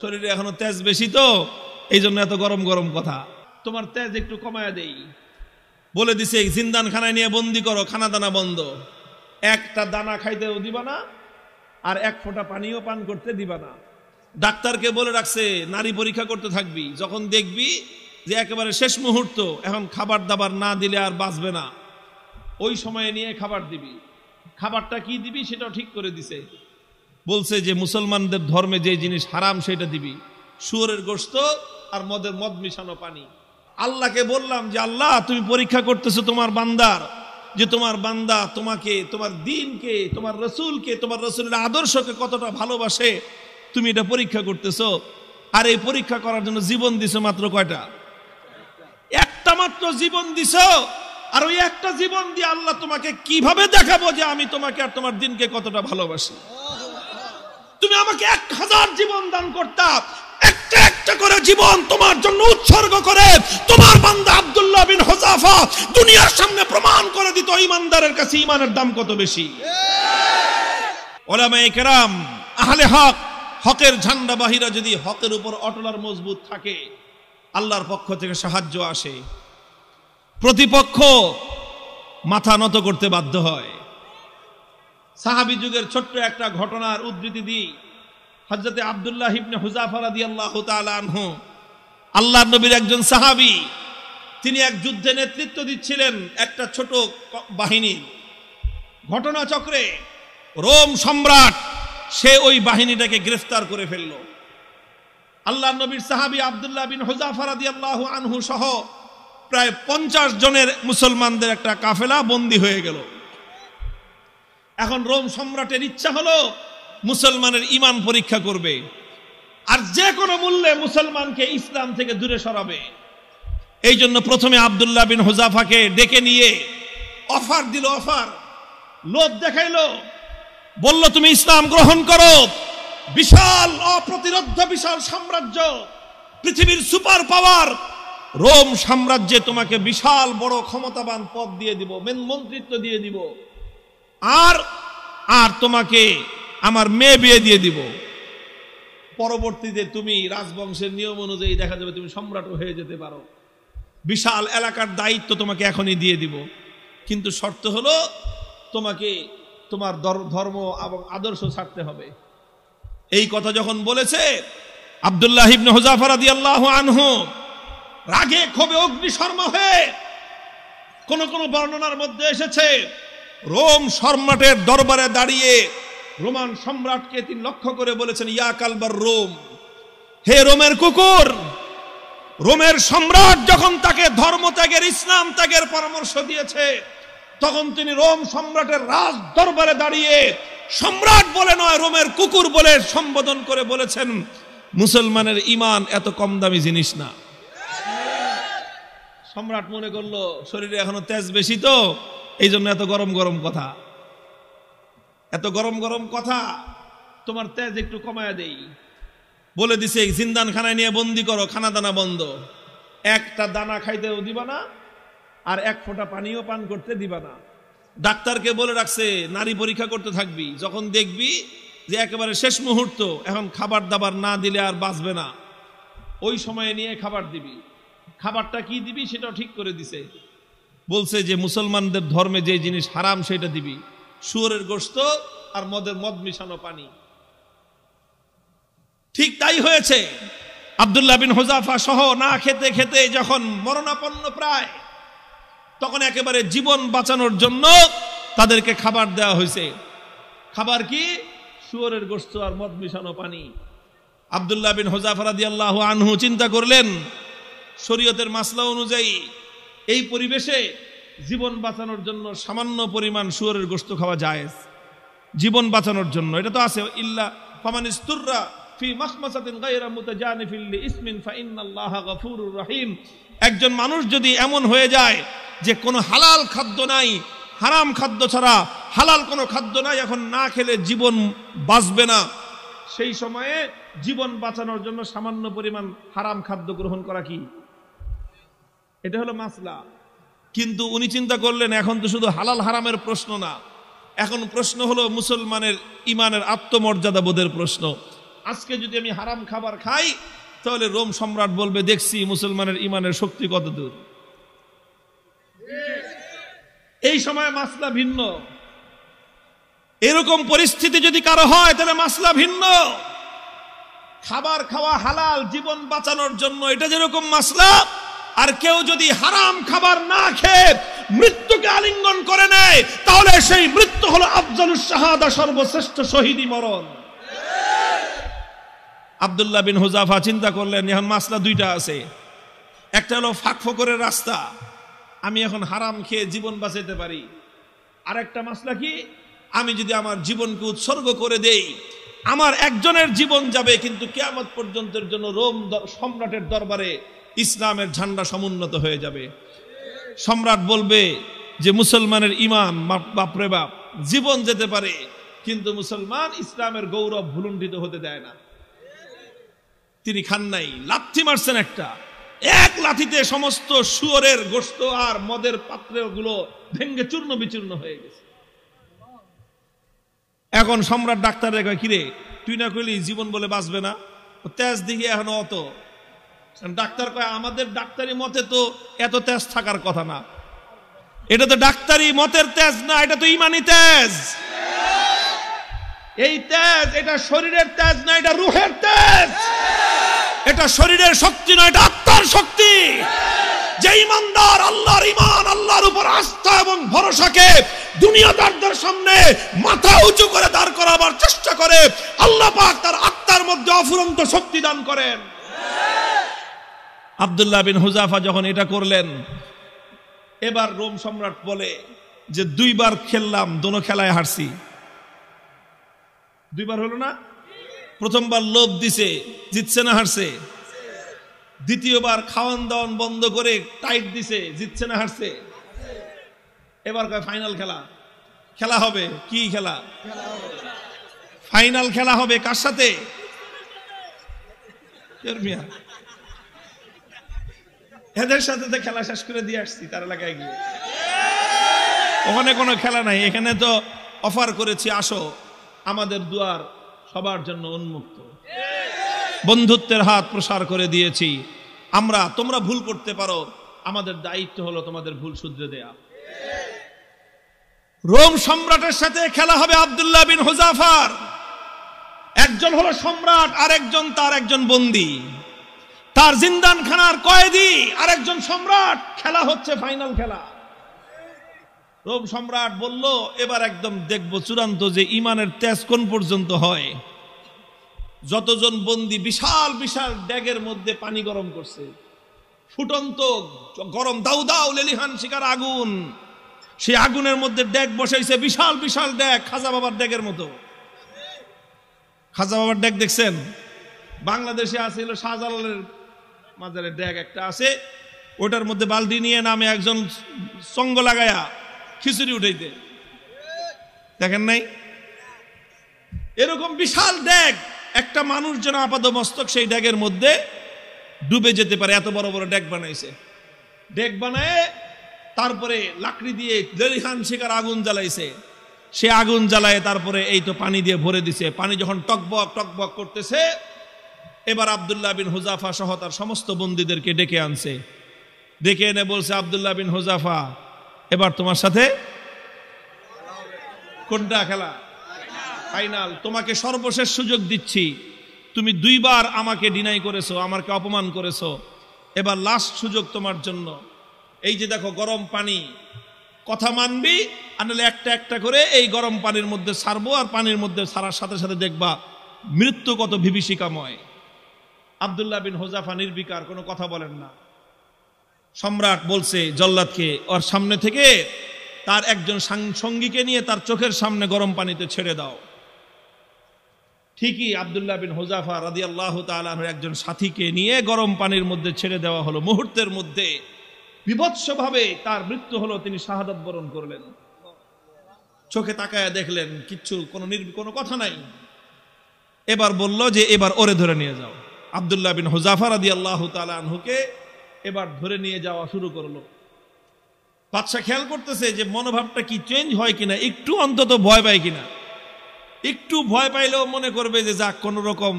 শরীরে এখনো তেজ বেশি তো এই জন্য এত গরম গরম কথা। তোমার তেজ একটু কমায়া দেই বলে দিছে, জিন্দান খানায় নিয়ে বন্দি করো, খানা দানা বন্ধ, একটা দানা খাইতেও দিবা না আর এক ফোঁটা পানিও পান করতে দিবা না। ডাক্তারকে বলে রাখছে নারী পরীক্ষা করতে থাকবি, যখন দেখবি যে একেবারে শেষ মুহূর্ত, এখন খাবার দাবার না দিলে আর বাঁচবে না, ওই সময়ে নিয়ে খাবার দিবি। খাবারটা কি দিবি সেটাও ঠিক করে দিছে, বলছে যে মুসলমানদের ধর্মে যে জিনিস হারাম সেটা দিবি, শুয়োরের গোশত আর মদ মিশানো পানি। আল্লাহকে বললাম যে আল্লাহ তুমি পরীক্ষা করতেছো তোমার বান্দার, যে তোমার বান্দা তোমাকে, তোমার দ্বীনকে, তোমার রসুলকে, তোমার রসুলের আদর্শকে কতটা ভালোবাসে তুমি এটা পরীক্ষা করতেছো। আর এই পরীক্ষা করার জন্য জীবন দিছো মাত্র কয়টা? একটা মাত্র জীবন দিছো। আর ওই একটা জীবন দিয়ে আল্লাহ তোমাকে কিভাবে দেখাবো যে আমি তোমাকে আর তোমার দ্বীনকে কতটা ভালোবাসি। তুমি আমাকে 1000 জীবন দান করতা, একটা একটা করে জীবন তোমার জন্য উৎসর্গ করে তোমার বান্দা আব্দুল্লাহ বিন হুযাফা দুনিয়ার সামনে প্রমাণ করে দিত ঈমানদারের কাছে ঈমানের দাম কত বেশি। উলামায়ে কেরাম, আহলে হক, হকের ঝান্ডা বাহিরা যদি হকের উপর অটল আর মজবুত থাকে, আল্লাহর পক্ষ থেকে সাহায্য আসে, প্রতিপক্ষ মাথা নত করতে বাধ্য হয়। সাহাবী যুগের ছোট্ট একটা ঘটনার উদ্ধৃতি দিই। হযরতে আব্দুল্লাহ ইবনে হুযাফা রাদিয়াল্লাহু তাআলা আনহু, আল্লাহর নবীর একজন সাহাবী, তিনি এক যুদ্ধে নেতৃত্ব দিচ্ছিলেন একটা ছোট বাহিনীর। ঘটনাচক্রে রোম সম্রাট সে ওই বাহিনীটাকে গ্রেফতার করে ফেলল। আল্লাহর নবীর সাহাবী আব্দুল্লাহ বিন হুযাফা রাদিয়াল্লাহু আনহু সহ প্রায় 50 জনের মুসলমানদের একটা কাফেলা বন্দী হয়ে গেল। এখন রোম সম্রাটের ইচ্ছা হলো মুসলমানের ঈমান পরীক্ষা করবে আর যে কোনো মূল্যে মুসলমানকে ইসলাম থেকে দূরে সরাবে। এই জন্য প্রথমে আব্দুল্লাহ বিন হুযাফাকে ডেকে নিয়ে অফার দিল, অফার, লোভ দেখাইলো, বলল তুমি ইসলাম গ্রহণ করো, বিশাল অপ্রতিরোধ্য বিশাল সাম্রাজ্য, পৃথিবীর সুপার পাওয়ার রোম সাম্রাজ্যে তোমাকে বিশাল বড় ক্ষমতাবান পদ দিয়ে দিব, মন্ত্রিত্ব দিয়ে দিব, আর আর তোমাকে আমার মেয়ে বিয়ে দিয়ে দিব। পরবর্তীতে তুমি রাজবংশের নিয়ম অনুযায়ী দেখা যাবে তুমি সম্রাটও হয়ে যেতে পারো, বিশাল এলাকার দায়িত্ব তোমাকে এখনই দিয়ে দিব, কিন্তু শর্ত হলো তোমাকে তোমার ধর্ম এবং আদর্শ ছাড়তে হবে। এই কথা যখন বলেছে, আব্দুল্লাহ ইবনে হুযাফা রাদিয়াল্লাহু আনহু রাগে ক্ষোভে অগ্নিশর্মা হয়ে, কোন কোন বর্ণনার মধ্যে এসেছে রোম সম্রাটের দরবারে দাঁড়িয়ে রোমান সম্রাটকে তিনি লক্ষ্য করে বলেছেন, ইয়া কালবার রোম, হে রোমের কুকুর। রোমের সম্রাট যখন তাকে ধর্ম ত্যাগের, ইসলাম ত্যাগের পরামর্শ দিয়েছে, তখন তিনি রোম সম্রাটের রাজ দরবারে দাঁড়িয়ে সম্রাট বলে নয়, রোমের কুকুর বলে সম্বোধন করে বলেছেন, মুসলমানের ঈমান এত কম দামি জিনিস না। সম্রাট মনে করলো শরীরে এখনো তেজ বেশি তো এই জন্য এত গরম গরম কথা, এত গরম গরম কথা, তোমার তেজ একটু কমায়া দেই বলে দিছে, জিন্দান খানায় নিয়ে বন্দি করো, খানা দানা বন্ধ, একটা দানা খাইতেও দিবা না আর এক ফোঁটা পানিও পান করতে দিবা না। ডাক্তারকে বলে রাখছে নারী পরীক্ষা করতে থাকবি, যখন দেখবি যে একেবারে শেষ মুহূর্ত, এখন খাবার দাবার না দিলে আর বাঁচবে না, ওই সময়ে নিয়ে খাবার দিবি। খাবারটা কি দিবি সেটাও ঠিক করে দিছে, বলছে যে মুসলমানদের ধর্মে যে জিনিস হারাম সেটা দিবি, শুয়োরের গোশত আর মদ মিশানো পানি। ঠিক তাই হয়েছে। আব্দুল্লাহ বিন হুযাফা সহ না খেতে খেতে যখন মরণাপন্ন প্রায়, তখন একেবারে জীবন বাঁচানোর জন্য তাদেরকে খাবার দেওয়া হয়েছে। খাবার কি? শুয়োরের গোশত আর মদ মিশানো পানি। আব্দুল্লাহ বিন হুযাফা রাদিয়াল্লাহু আনহু চিন্তা করলেন, শরীয়তের মাসলা অনুযায়ী এই পরিবেশে জীবন বাঁচানোর জন্য সামান্য পরিমাণ শুয়োরের গোশত খাওয়া জায়েজ, জীবন বাঁচানোর জন্য। এটা তো আছে, ইল্লা ফামানিস্তুররা ফি মাখমাসাতিন গায়রা মুতাজানিফিল লিইসমিন ফাইন্নাল্লাহা গফুরুর রহিম। একজন মানুষ যদি এমন হয়ে যায় যে কোনো হালাল খাদ্য নাই, হারাম খাদ্য ছাড়া হালাল কোনো খাদ্য নাই, এখন না খেলে জীবন বাঁচবে না, সেই সময়ে জীবন বাঁচানোর জন্য সামান্য পরিমাণ হারাম খাদ্য গ্রহণ করা কি, এটা হলো মাসলা। কিন্তু উনি চিন্তা করলেন এখন তো শুধু হালাল হারামের প্রশ্ন না, এখন প্রশ্ন হলো মুসলমানের ঈমানের আত্মমর্যাদা বোধের প্রশ্ন। আজকে যদি আমি হারাম খাবার খাই তাহলে রোম সম্রাট বলবে দেখছি মুসলমানের ইমানের শক্তি কত দূর। এই সময় মাসলা ভিন্ন। এরকম পরিস্থিতি যদি কারো হয় তাহলে মাসলা ভিন্ন। খাবার খাওয়া হালাল জীবন বাঁচানোর জন্য, এটা যেরকম মাসলা, আর কেউ যদি হারাম খাবার না খেয়ে মৃত্যুকে আলিঙ্গন করে নেয় তাহলে সেই মৃত্যু হলো আফজালুস শাহাদা, সর্বশ্রেষ্ঠ শহীদি মরণ। আব্দুল্লাহ বিন হুযাফা চিন্তা করলেন এখন মাসলা দুইটা আছে, একটা হলো ফাঁক ফোকরের রাস্তা, আমি এখন হারাম খেয়ে জীবন বাঁচাতে পারি, আর একটা মাসলা কি, আমি যদি আমার জীবনকে উৎসর্গ করে দেই আমার একজনের জীবন যাবে কিন্তু কিয়ামত পর্যন্তের জন্য রোম সম্রাটের দরবারে ইসলামের ঝান্ডা সমুন্নত হয়ে যাবে। সম্রাট বলবে যে মুসলমানের ইমান বাপরে বাপ, জীবন যেতে পারে কিন্তু মুসলমান ইসলামের গৌরব ভুলুণ্ঠিত হতে দেয় না। তিনি খান নাই, লাথি মারছেন একটা, এক লাথিতে সমস্ত শুয়োরের গোশত আর মদের পাত্রগুলো ভেঙ্গে চূর্ণ বিচূর্ণ হয়ে গেছে। এখন সম্রাট ডাক্তার কয় কিরে তুই না কইলি জীবন বলে বাঁচবে না, তেজ দিকে এখন অত। ডাক্তার কয় আমাদের ডাক্তারি মতে তো এত তেজ থাকার কথা না, এটা তো ডাক্তারি মতের তেজ না, এটা তো ইমানি তেজ। এই তেজ এটা শরীরের তেজ না, এটা রূহের তেজ। এটা শরীরের শক্তি নয়, এটা আত্মার শক্তি। যে ইমানদার আল্লাহর ইমান, আল্লাহর উপর আস্থা এবং ভরসাকে দুনিয়াদারদের সামনে মাথা উঁচু করে দাঁড় করাবার চেষ্টা করে, আল্লাহ পাক তার আত্মার মধ্যে অফুরন্ত শক্তি দান করেন। আব্দুল্লাহ বিন হুযাফা যখন এটা করলেন, এবার রোম সম্রাট বলে যে দুইবার খেললাম, দোনো খেলায় হারছি। দুইবার হলো না, প্রথমবার লোভ দিছে, জিতছে না হারছে। দ্বিতীয়বার খাওয়ান দাওয়ান বন্ধ করে টাইট দিছে, জিতছে না হারছে। এবার কয় ফাইনাল খেলা, খেলা হবে। কি খেলা? ফাইনাল খেলা হবে। কার সাথে? এদের সাথে তো খেলা শেষ করে দিয়ে আসছি তার এলাকায় গিয়ে। ওখানে কোনো খেলা নাই, এখানে তো অফার করেছি আসো, আমাদের দুয়ার সবার জন্য উন্মুক্ত, বন্ধুত্বের হাত প্রসার করে দিয়েছি আমরা। তোমরা ভুল করতে পারো, আমাদের দায়িত্ব হলো তোমাদের ভুল শুধরে দেয়া। রোম সম্রাটের সাথে খেলা হবে আব্দুল্লাহ বিন হুযাফার। একজন হলো সম্রাট, আর একজন তার একজন বন্দী, তার জিন্দানখানার কয়েদি, আর একজন সম্রাট। খেলা হচ্ছে ফাইনাল খেলা। রোম সম্রাট বলল এবার একদম দেখবো চূড়ান্ত যে ইমানের তেজ কোন পর্যন্ত হয়। যতজন বন্দী বিশাল বিশাল ড্যাগের মধ্যে পানি গরম করছে, ফুটন্ত গরম দাউ দাউ লেলিহান শিকার আগুন, সেই আগুনের মধ্যে ড্যাগ বসাইছে, বিশাল বিশাল ড্যাগ, খাজা বাবার ড্যাগের মতো। খাজা বাবার ড্যাগ দেখছেন? বাংলাদেশে আছে হলো শাহজালালের মাজারের ড্যাগ একটা আছে, ওটার মধ্যে বালতি নিয়ে নামে একজন সঙ্গ লাগায়া খিচুড়ি উঠাইতে, দেখেন নাই? এরকম বিশাল ড্যাগ, একটা মানুষ যেন আপাত মস্তক সেই ড্যাগের মধ্যে ডুবে যেতে পারে, এত বড় বড় ড্যাগ বানাইছে। ড্যাগ বানায় তারপরে লাকড়ি দিয়ে লেলিহান শিকার আগুন জ্বালাইছে, সে আগুন জ্বালায় তারপরে এই তো পানি দিয়ে ভরে দিছে। পানি যখন টকবক টকবক করতেছে, এবার আব্দুল্লাহ বিন হুযাফা সহ তার সমস্ত বন্দীদেরকে ডেকে আনছে। ডেকে এনে বলছে আব্দুল্লাহ বিন হুযাফা এবার তোমার সাথে কোনটা খেলা? ফাইনাল। তোমাকে সর্বশেষ সুযোগ দিচ্ছি, তুমি দুইবার আমাকে ডিনাই করেছো, আমাকে অপমান করেছো, এবার লাস্ট সুযোগ তোমার জন্য। এই যে দেখো গরম পানি, কথা মানবি আর নাহলে একটা একটা করে এই গরম পানির মধ্যে ছাড়বো, আর পানির মধ্যে ছাড়ার সাথে সাথে দেখবা মৃত্যু কত বিভীষিকাময়। আব্দুল্লাহ বিন হুযাফা নির্বিকার, কোনো কথা বলেন না। সম্রাট বলছে জল্লাদকে ওর সামনে থেকে তার একজন সঙ্গীকে নিয়ে তার চোখের সামনে গরম পানিতে ছেড়ে দাও। ঠিকই আব্দুল্লাহ বিন হুযাফা রাদিয়াল্লাহু তাআলা আনহু একজন সাথীকে নিয়ে গরম পানির মধ্যে ছেড়ে দেওয়া হলো। মুহূর্তের মধ্যে বিভৎসভাবে তার মৃত্যু হলো, তিনি শাহাদাত বরণ করলেন। চোখে তাকায়া দেখলেন কিচ্ছু, কোনো কথা নাই। এবার বলল যে এবার ওরে ধরে নিয়ে যাও। আব্দুল্লাহ বিন হুযাফা রাদিয়াল্লাহু তাআলা আনহুকে এবার ধরে নিয়ে যাওয়া শুরু করলো। বাদশা খেয়াল করতেছে যে মনোভাবটা কি চেঞ্জ হয় কিনা, একটু অন্তত ভয় পায় কিনা। একটু ভয় পাইলেও মনে করবে যে যাক কোন রকম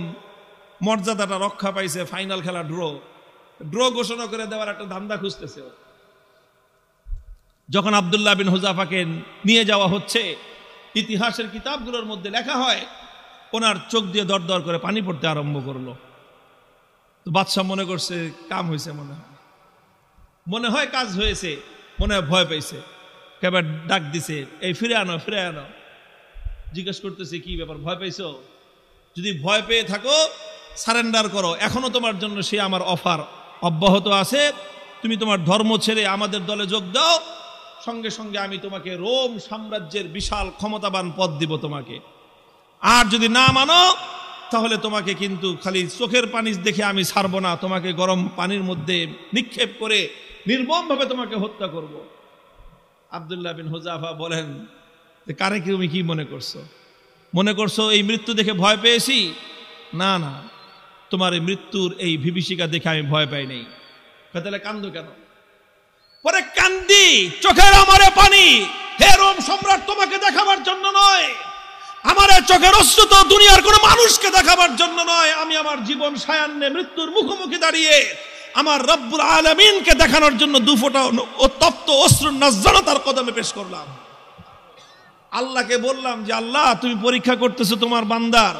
মর্যাদাটা রক্ষা পাইছে, ফাইনাল খেলা ড্র ঘোষণা করে দেওয়ার একটা ধান্দা খুঁজতেছে। যখন আব্দুল্লাহ বিন হুযাফাকে নিয়ে যাওয়া হচ্ছে, ইতিহাসের কিতাবগুলোর মধ্যে লেখা হয় ওনার চোখ দিয়ে দর দর করে পানি পড়তে আরম্ভ করলো। তো বাদশাহ মনে করছে কাম হয়েছে, মনে হয় কাজ হয়েছে, মনে হয় ভয় পাইছে, এবার ডাক দিছে, এই ফিরে আনো। জিজ্ঞেস করতেছে কি ব্যাপার, ভয় পাইছো? যদি ভয় পেয়ে থাকো সারেন্ডার করো, এখনো তোমার জন্য সে আমার অফার অব্যাহত আছে। তুমি তোমার ধর্ম ছেড়ে আমাদের দলে যোগ দাও, সঙ্গে সঙ্গে আমি তোমাকে রোম সাম্রাজ্যের বিশাল ক্ষমতাবান পদ দিব তোমাকে। আর যদি না মানো তাহলে তোমাকে কিন্তু খালি চোখের পানি দেখে আমি ছাড়বো না, তোমাকে গরম পানির মধ্যে নিক্ষেপ করে নির্মমভাবে তোমাকে হত্যা করব। আব্দুল্লাহ বিন হুযাফা বলেন, কারে তুমি কি মনে করছো এই মৃত্যু দেখে ভয় পেয়েছি? না, তোমার এই মৃত্যুর এই বিভীষিকা দেখে আমি ভয় পাই নাই। তাহলে কান্দো কেন? পরে কান্দি, চোখের আমারে পানি, হে রোম সম্রাট, তোমাকে দেখাবার জন্য নয়, আমার চোখের অশ্রু তো দুনিয়ার কোন মানুষকে দেখাবার জন্য নয়, আমি আমার জীবন সায়ান্নে মৃত্যুর মুখোমুখি দাঁড়িয়ে আমার রব্বুল আলামিনকে দেখানোর জন্য দুফোঁটা তপ্ত অশ্রুর নাজরানা তার কদমে পেশ করলাম। আল্লাহকে বললাম যে আল্লাহ, তুমি পরীক্ষা করতেছো তোমার বান্দার,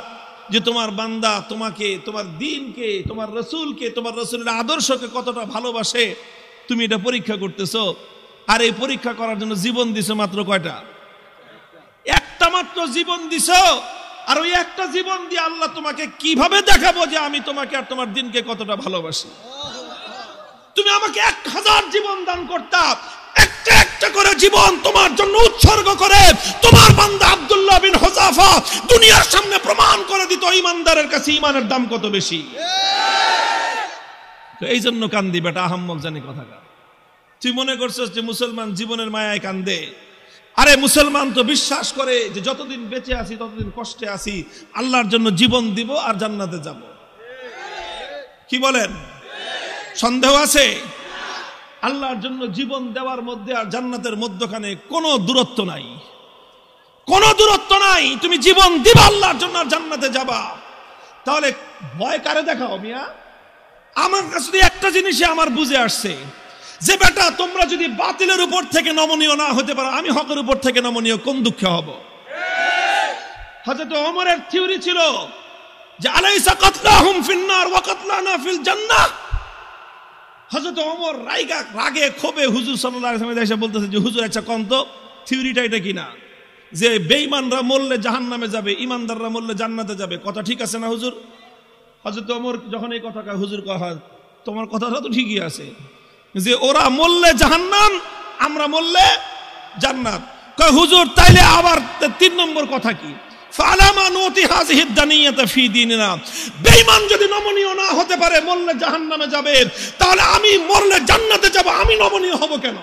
যে তোমার বান্দা তোমাকে, তোমার দ্বীনকে, তোমার রাসূলকে, তোমার রাসূলের আদর্শকে কতটা ভালোবাসে, তুমি এটা পরীক্ষা করতেছো। আর এই পরীক্ষা করার জন্য জীবন দিছো মাত্র কয়টা? একটা মাত্র জীবন দিছো। আর ওই একটা জীবন দিয়ে আল্লাহ তোমাকে কিভাবে দেখাবো যে আমি তোমাকে আর তোমার দ্বীনকে কতটা ভালোবাসি? তুমি আমাকে 1000 জীবন দান করতা, একটা একটা করে জীবন তোমার জন্য উৎসর্গ করে তোমার বান্দা আব্দুল্লাহ বিন হুযাফা দুনিয়ার সামনে প্রমাণ করে দিত ঈমানদারের কাছে ঈমানের দাম কত বেশি। তো এই জন্য কান্দি বেটা, আহাম্মক জানি কথাটা। তুই মনে করছিস যে মুসলমান জীবনের মায়ায় কান্দে? আরে মুসলমান তো বিশ্বাস করে যে যতদিন বেঁচে আছি ততদিন কষ্টে আছি, আল্লাহর জন্য জীবন দিব আর জান্নাতে যাব। কি বলেন? সন্দেহ আছে? আল্লাহর জন্য জীবন দেওয়ার মধ্যে আর জান্নাতের মধ্যখানে কোনো দূরত্ব নাই, কোনো দূরত্ব নাই। তুমি জীবন দিবা আল্লাহর জন্য আর জান্নাতে যাবা। তাহলে ভয় কারে দেখাও মিয়া? আমার কাছে একটা জিনিসই আমার বুঝে আসছে, যে বেটা তোমরা যদি বাতিলের উপর থেকে নমনীয় না হতে পারো, আমি হকের উপর থেকে নমনীয় কোন দুঃখে হব? হযরত ওমরের থিওরি ছিল যে আলাইসা কাতলাহুম ফিন্নার ওয়া কাতলানা ফিল জান্নাহ। হযরত ওমর রাগে ক্ষোভে হুজুর সাল্লাল্লাহু আলাইহি ওয়াসাল্লাম এসে বলতেছে যে হুজুর আচ্ছা কোন তো থিওরিটা এটা কিনা, যে বেঈমানরা মরলে জাহান্নামে যাবে, ঈমানদাররা মরলে জান্নাতে যাবে, কথা ঠিক আছে না হুজুর? হযরত ওমর যখন এই কথা কয়, হুজুর কয় তোমার কথাটা তো ঠিকই আছে, যে ওরা মরলে জাহান্নাম, আমরা মরলে জান্নাত। কয় হুজুর তাইলে আবার 3 নম্বর কথা কি? ফালামা নুতি হাযিহি দানিয়াতা ফি দীনিনা। বেঈমান যদি নমনীয় না হতে পারে, মরলে জাহান্নামে যাবে, তাহলে আমি মরলে জান্নাতে যাব, আমি নমনীয় হব কেন?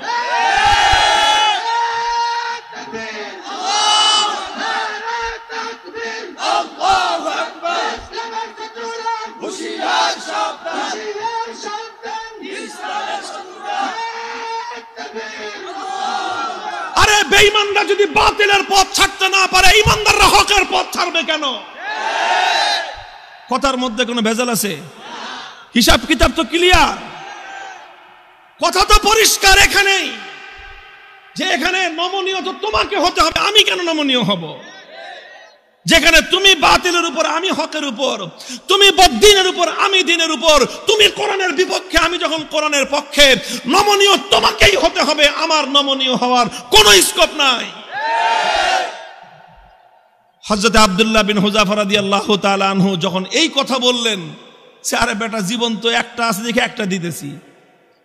আল্লাহু আকবার। হুশিয়ার সাবধান, আরে বেঈমানরা যদি বাতিলের পথ ছাড়তে না পারে, ঈমানদাররা হকের পথ ছাড়বে কেন? কথার মধ্যে কোনো ভেজাল আছে? হিসাব কিতাব তো ক্লিয়ার, কথা তো পরিষ্কার এখানেই, যে এখানে নমনীয় তো তোমাকে হতে হবে, আমি কেন নমনীয় হব? যেখানে তুমি বাতিলের উপর, আমি হকের উপর, তুমি বদ্দীনের উপর, আমি দ্বীনের উপর, তুমি কোরআনের বিপক্ষে, আমি যখন কোরআনের পক্ষে, নমনীয় তোমাকেই হতে হবে, আমার নমনীয় হওয়ার কোনো স্কোপ নাই। হযরত আব্দুল্লাহ বিন হুযাফা রাদিয়াল্লাহু তাআলা আনহু যখন এই কথা বললেন, সে আরে বেটা জীবন তো একটা আছে দেখে একটা দিতেছি,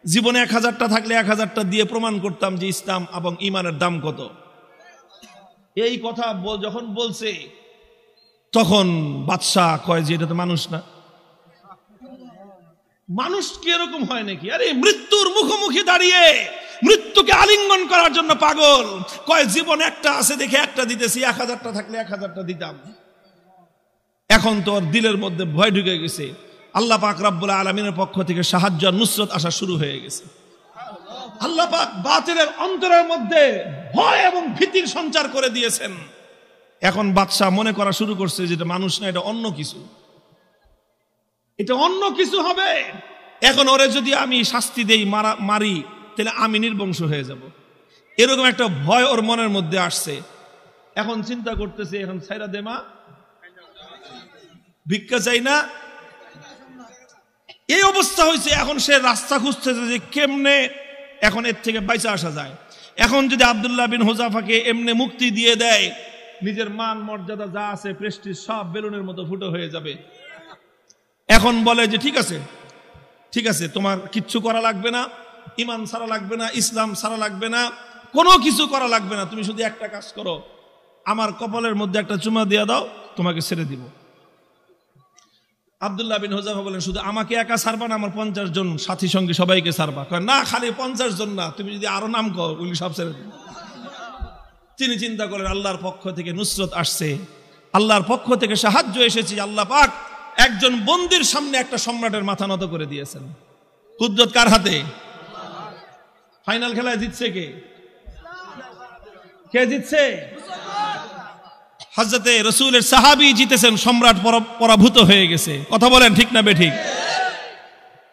জীবনে 1000টা থাকলে 1000টা দিয়ে প্রমাণ করতাম যে ইসলাম এবং ঈমানের দাম কত। এই কথা যখন বলছে তখন বাদশাহ কয় যে এটা তো মানুষ না, মানুষ কি এরকম হয় নাকি? আরে মৃত্যুর মুখোমুখি দাঁড়িয়ে মৃত্যুকে আলিঙ্গন করার জন্য পাগল। কয় জীবন একটা আছে দেখে একটা দিতেছি, 1000টা থাকলে 1000টা দিতাম। এখন তো ওর দিলের মধ্যে ভয় ঢুকে গেছে, আল্লাহ পাক রব্বুল আলামিনের পক্ষ থেকে সাহায্য আর নুসরত আসা শুরু হয়ে গেছে। আল্লাহ পাক বাতিলের অন্তরের মধ্যে ভয় এবং ভীতির সঞ্চার করে দিয়েছেন। এখন বাদশাহ মনে করা শুরু করছে যে এটা মানুষ না, এটা অন্য কিছু, এটা অন্য কিছু হবে। এখন ওরে যদি আমি শাস্তি দেই, মারি, তাহলে আমি নির্বংশ হয়ে যাব, এরকম একটা ভয় ওর মনের মধ্যে আসছে। এখন চিন্তা করতেছে, এখন ছাইরা দে মা, ভিক্ষা চাই না, এই অবস্থা হয়েছে। এখন সে রাস্তা খুঁজতেছে যে কেমনে এখন এর থেকে বাইচা আসা যায়। এখন যদি আব্দুল্লাহ বিন হুযাফাকে এমনি মুক্তি দিয়ে দেয়, নিজের মান মর্যাদা যা আছে, প্রেস্টিজ সব বেলুনের মতো ফুটো হয়ে যাবে। এখন বলে যে ঠিক আছে, ঠিক আছে, তোমার কিচ্ছু করা লাগবে না, ইমান ছাড়া লাগবে না, ইসলাম ছাড়া লাগবে না, কোনো কিছু করা লাগবে না, তুমি শুধু একটা কাজ করো, আমার কপালের মধ্যে একটা চুমা দিয়ে দাও, তোমাকে ছেড়ে দিব। আব্দুল্লাহ বিন হুযাফা বলেন, শুধু আমাকে একা ছাড়বা না, আমার 50 জন সাথী সঙ্গে সবাইকে ছাড়বা। না, খালি 50 জন না, তুমি যদি আরো নাম কর, ওগুলি সব ছেড়ে দিবে। তিনি চিন্তা করেন, আল্লাহর পক্ষ থেকে নুসরত আসছে, আল্লাহর পক্ষ থেকে সাহায্য এসেছে। আল্লাহ পাক একজন বন্দির সামনে একটা সম্রাটের মাথা নত করে দিয়েছেন। কুদরত কার হাতে? ফাইনাল খেলায় জিতছে কে? কে জিতছে? হযরতে রাসূলের সাহাবী জিতেছেন, সম্রাট পরাভূত হয়ে গেছে। কথা বলেন ঠিক না বেঠিক?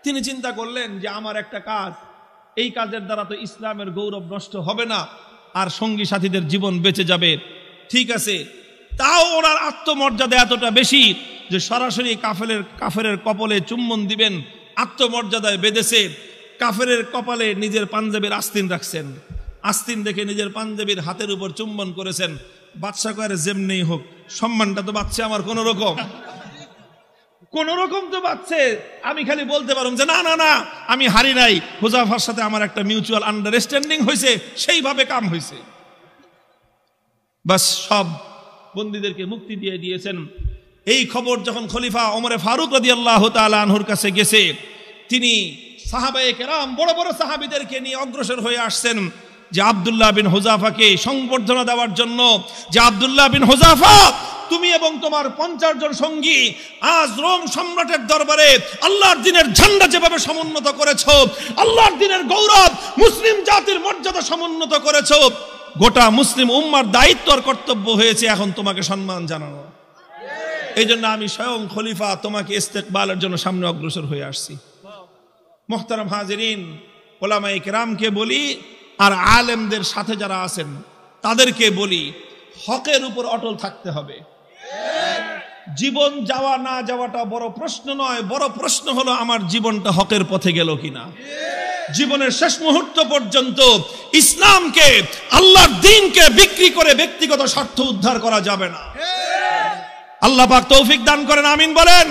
তিনি চিন্তা করলেন যে আমার একটা কাজ, এই কাজের দ্বারা তো ইসলামের গৌরব নষ্ট হবে না, আর সঙ্গী সাথীদের জীবন বেঁচে যাবে। ঠিক আছে, তাও ওনার আত্মমর্যাদা এতটা বেশি যে সরাসরি কাফেরের কপালে চুম্বন দিবেন, আত্মমর্যাদায় বেঁধেছে। কাফেরের কপালে নিজের পাঞ্জাবির আস্তিন রাখছেন, আস্তিন দেখে নিজের পাঞ্জাবির হাতের উপর চুম্বন করেছেন। বাদশা কয়ে যেমনি হোক, সম্মানটা তো বাঁচছে আমার কোন রকম তো বাঁচছে। আমি খালি বলতে পারলাম যে না না না, আমি হারি নাই, হুযাফার সাথে আমার একটা মিউচুয়াল আন্ডারস্ট্যান্ডিং হয়েছে, সেইভাবে কাম হয়েছে। বাস সব বন্দীদেরকে মুক্তি দিয়ে দিয়েছেন। এই খবর যখন খলিফা ওমরে ফারুক রাদিয়াল্লাহু তাআলা আনহুর কাছে গেছে, তিনি সাহাবায়ে কেরাম বড় বড় সাহাবীদেরকে নিয়ে অগ্রসর হয়ে আসছেন যে আব্দুল্লাহ বিন হুযাফাকে সংবর্ধনা দেওয়ার জন্য, যে আব্দুল্লাহ বিন হুযাফা, তুমি এবং তোমার 50 জন সঙ্গী আজ রোম সম্রাটের দরবারে আল্লাহর দ্বীনের ঝান্ডা যেভাবে সমুন্নত করেছো, আল্লাহর দ্বীনের গৌরব, মুসলিম জাতির মর্যাদা সমুন্নত করেছো, গোটা মুসলিম উম্মার দায়িত্ব আর কর্তব্য হয়েছে এখন তোমাকে সম্মান জানানো। এই জন্য আমি স্বয়ং খলিফা তোমাকে ইস্তেকবালের জন্য সামনে অগ্রসর হয়ে আসছি। মুহতারাম হাজিরিন, উলামায়ে কেরামকে বলি আর আলেমদের সাথে যারা আছেন তাদেরকে বলি, হকের উপর অটল থাকতে হবে। জীবন যাওয়া না যাওয়াটা বড় প্রশ্ন নয়, বড় প্রশ্ন হলো আমার জীবনটা হকের পথে গেল কিনা। জীবনের শেষ মুহূর্ত পর্যন্ত ইসলামকে, আল্লাহর দ্বীনকে বিক্রি করে ব্যক্তিগত স্বার্থ উদ্ধার করা যাবে না। আল্লাহ পাক তৌফিক দান করেন, আমিন বলেন।